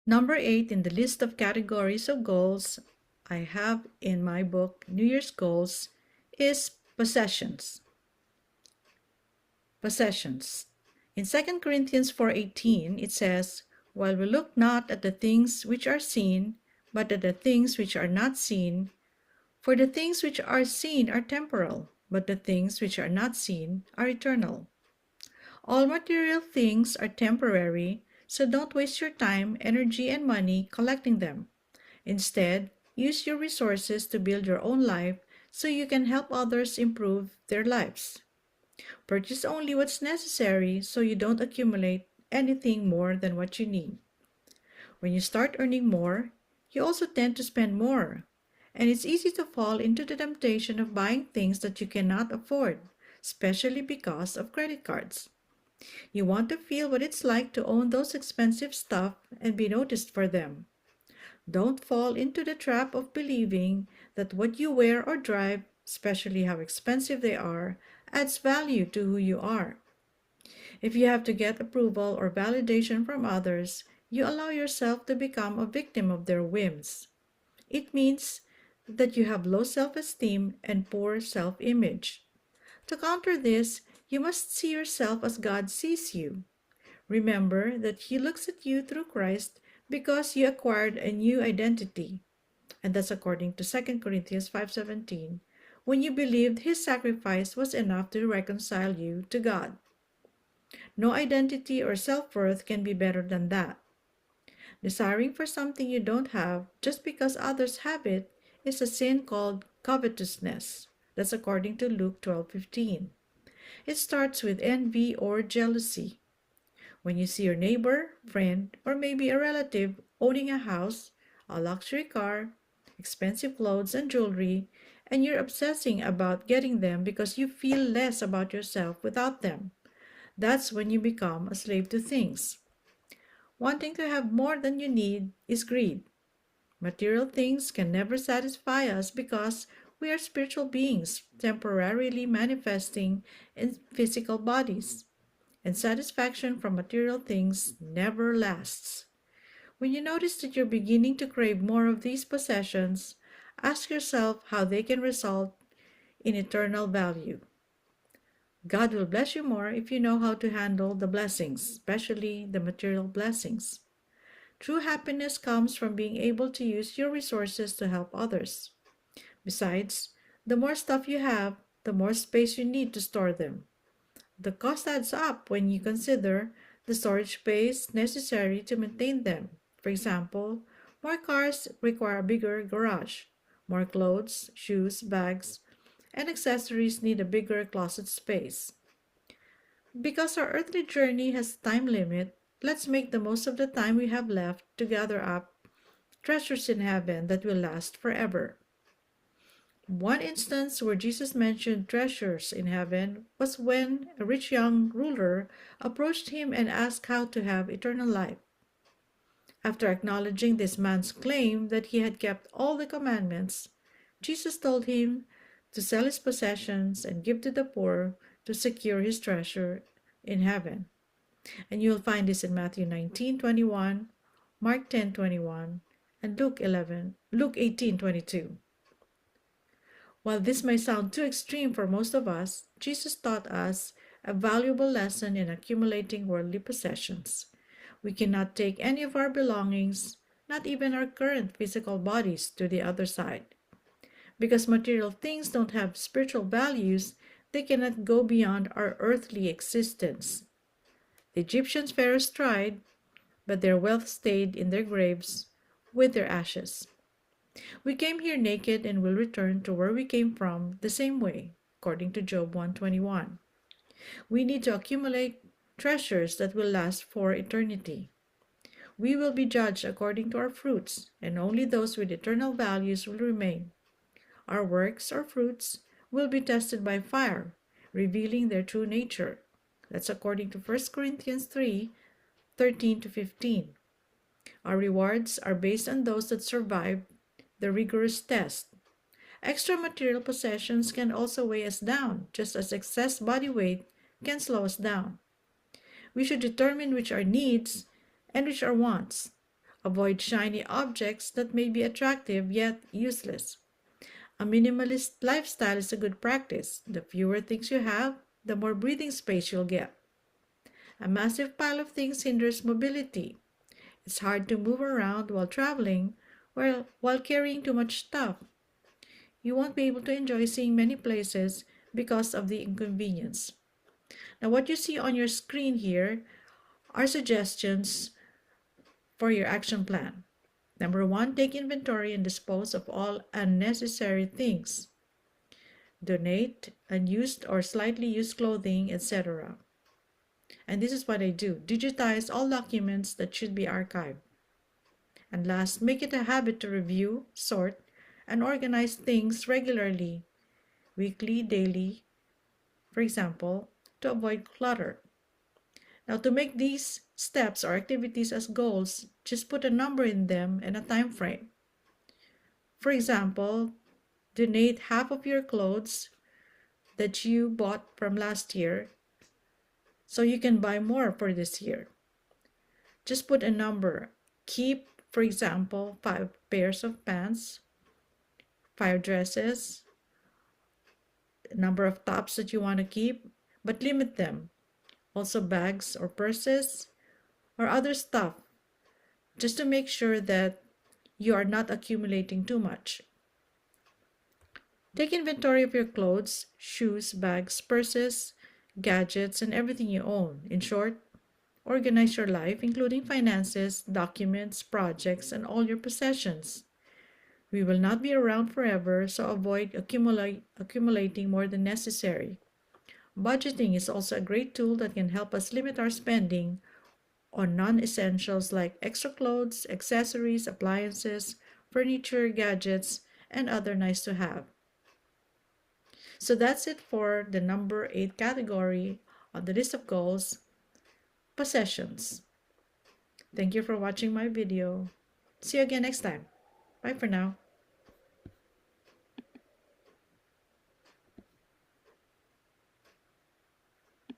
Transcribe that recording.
Number 8 in the list of categories of goals I have in my book, New Year's Goals, is possessions. Possessions. In 2 Corinthians 4:18, it says, "While we look not at the things which are seen, but at the things which are not seen, for the things which are seen are temporal, but the things which are not seen are eternal." All material things are temporary, so don't waste your time, energy, and money collecting them. Instead, use your resources to build your own life so you can help others improve their lives. Purchase only what's necessary so you don't accumulate anything more than what you need. When you start earning more, you also tend to spend more, and it's easy to fall into the temptation of buying things that you cannot afford, especially because of credit cards. You want to feel what it's like to own those expensive stuff and be noticed for them. Don't fall into the trap of believing that what you wear or drive, especially how expensive they are, adds value to who you are. If you have to get approval or validation from others, you allow yourself to become a victim of their whims. It means that you have low self-esteem and poor self-image. To counter this, you must see yourself as God sees you. Remember that He looks at you through Christ because you acquired a new identity. And that's according to 2 Corinthians 5:17, when you believed His sacrifice was enough to reconcile you to God. No identity or self-worth can be better than that. Desiring for something you don't have just because others have it is a sin called covetousness. That's according to Luke 12:15. It starts with envy or jealousy. When you see your neighbor, friend, or maybe a relative owning a house, a luxury car, expensive clothes and jewelry, and you're obsessing about getting them because you feel less about yourself without them, that's when you become a slave to things. Wanting to have more than you need is greed. Material things can never satisfy us because we are spiritual beings temporarily manifesting in physical bodies, and satisfaction from material things never lasts. When you notice that you're beginning to crave more of these possessions, ask yourself how they can result in eternal value. God will bless you more if you know how to handle the blessings, especially the material blessings. True happiness comes from being able to use your resources to help others. Besides, the more stuff you have, the more space you need to store them. The cost adds up when you consider the storage space necessary to maintain them. For example, more cars require a bigger garage. More clothes, shoes, bags, and accessories need a bigger closet space. Because our earthly journey has time limit, let's make the most of the time we have left to gather up treasures in heaven that will last forever. One instance where Jesus mentioned treasures in heaven was when a rich young ruler approached him and asked how to have eternal life. After acknowledging this man's claim that he had kept all the commandments, Jesus told him to sell his possessions and give to the poor to secure his treasure in heaven. And you'll find this in Matthew 19:21, Mark 10:21, and Luke 18:22. While this may sound too extreme for most of us, Jesus taught us a valuable lesson in accumulating worldly possessions. We cannot take any of our belongings, not even our current physical bodies, to the other side. Because material things don't have spiritual values, they cannot go beyond our earthly existence. The Egyptian pharaohs tried, but their wealth stayed in their graves with their ashes. We came here naked and will return to where we came from the same way, according to Job 121. We need to accumulate treasures that will last for eternity. We will be judged according to our fruits, and only those with eternal values will remain. Our works or fruits will be tested by fire, revealing their true nature. That's according to 1 Corinthians 3:13-15. Our rewards are based on those that survive the rigorous test. Extra material possessions can also weigh us down, just as excess body weight can slow us down. We should determine which are needs and which are wants. Avoid shiny objects that may be attractive yet useless. A minimalist lifestyle is a good practice. The fewer things you have, the more breathing space you'll get. A massive pile of things hinders mobility. It's hard to move around while traveling, while carrying too much stuff. You won't be able to enjoy seeing many places because of the inconvenience. Now, what you see on your screen here are suggestions for your action plan. Number one, take inventory and dispose of all unnecessary things. Donate unused or slightly used clothing, etc. And this is what I do: digitize all documents that should be archived. And last, make it a habit to review, sort, and organize things regularly, weekly, daily, for example, to avoid clutter. Now, to make these steps or activities as goals, just put a number in them and a time frame. For example, donate half of your clothes that you bought from last year so you can buy more for this year. Just put a number. Keep, for example, 5 pairs of pants, 5 dresses, number of tops that you want to keep, but limit them. Also bags or purses or other stuff, just to make sure that you are not accumulating too much. Take inventory of your clothes, shoes, bags, purses, gadgets, and everything you own. In short, organize your life, including finances, documents, projects, and all your possessions. We will not be around forever, so avoid accumulating more than necessary. Budgeting is also a great tool that can help us limit our spending on non-essentials like extra clothes, accessories, appliances, furniture, gadgets, and other nice to have. So that's it for the number 8 category on the list of goals, possessions. Thank you for watching my video. See you again next time. Bye for now.